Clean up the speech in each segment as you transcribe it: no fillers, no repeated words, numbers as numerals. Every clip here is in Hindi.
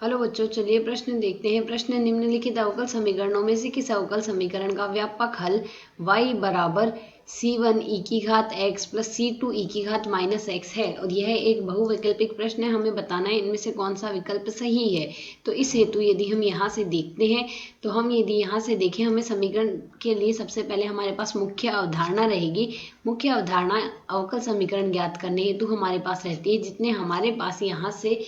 हेलो बच्चों, चलिए प्रश्न देखते हैं। प्रश्न निम्नलिखित अवकल समीकरणों में से किस अवकल समीकरण का व्यापक हल y बराबर c1 e की घात x प्लस c2 e की घात माइनस x है। और यह एक बहुविकल्पिक प्रश्न है, हमें बताना है इनमें से कौन सा विकल्प सही है। तो इस हेतु यदि हम यहाँ से देखते हैं तो हम यदि यहाँ से देखें, हमें समीकरण के लिए सबसे पहले हमारे पास मुख्य अवधारणा रहेगी। मुख्य अवधारणा अवकल समीकरण ज्ञात करने हेतु हमारे पास रहती है, जितने हमारे पास यहाँ से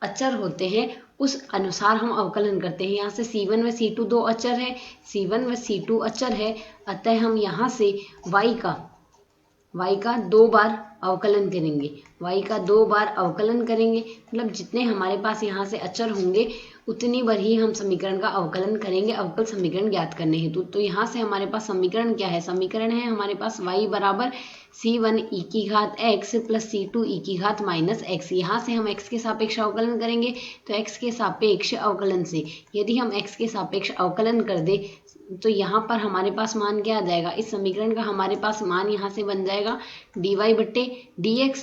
अचर होते हैं उस अनुसार हम अवकलन करते हैं। यहाँ से c1 व c2 दो अचर है, c1 व c2 अचर है, अतः हम यहाँ से y का दो बार अवकलन करेंगे। y का दो बार अवकलन करेंगे मतलब जितने हमारे पास यहाँ से अचर होंगे उतनी बार ही हम समीकरण का अवकलन करेंगे अवकल समीकरण ज्ञात करने हेतु। तो यहाँ से हमारे पास समीकरण क्या है? समीकरण है हमारे पास y बराबर c1 e की घात x प्लस c2 e की घात माइनस x। यहाँ से हम x के सापेक्ष अवकलन करेंगे, तो x के सापेक्ष अवकलन से यदि हम x के सापेक्ष अवकलन कर दे तो यहाँ पर हमारे पास मान क्या आ जाएगा? इस समीकरण का हमारे पास मान यहाँ से बन जाएगा dy बट्टे dx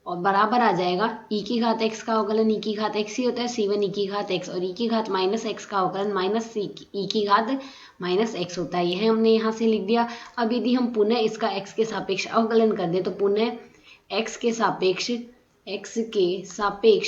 और बराबर आ जाएगा e की घात x का अवकलन e की घात x ही होता है, c1 e की घात x और e की घात माइनस x का अवकलन माइनस e की घात माइनस x होता है। यह हमने यहाँ से लिख दिया। अब यदि हम पुनः इसका x के सापेक्ष अवकलन कर दें तो पुनः x के सापेक्ष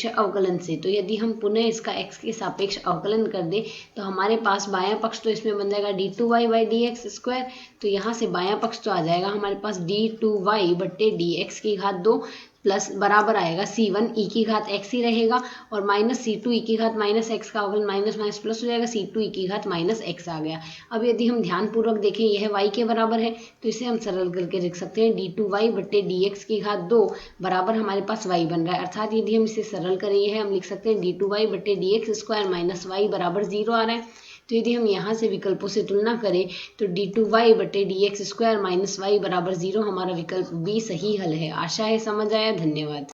अवकलन से, तो यदि हम पुनः इसका x के सापेक्ष अवकलन कर दें तो हमारे पास बायां पक्ष तो इसमें बन जाएगा d2y by D x square. तो यहाँ से बायां पक्ष तो आ जाएगा हमारे पास d2y बट्टे dx की घात 2 प्लस बराबर आएगा c1 e की घात x ही रहेगा और माइनस c2 e की घात माइनस x का अवकलन माइनस माइनस प्लस हो जाएगा, c2 e की घात माइनस x आ गया। अब यदि हम ध्यानपूर्वक देखें यह y के बराबर है तो इसे हम सरल करके लिख सकते हैं d2y बट्टे dx की घात 2 बराबर हमारे पास y बन रहा है। अर्थात यदि हम इसे सरल करें यह हम लिख सकते हैं d2y बट्टे dx स्क्वायर माइनस y बराबर 0 आ रहा है। तो यदि हम यहाँ से विकल्पों से तुलना करें तो d2y बटे dx स्क्वायर माइनस y बराबर 0 हमारा विकल्प बी सही हल है। आशा है समझ आया। धन्यवाद।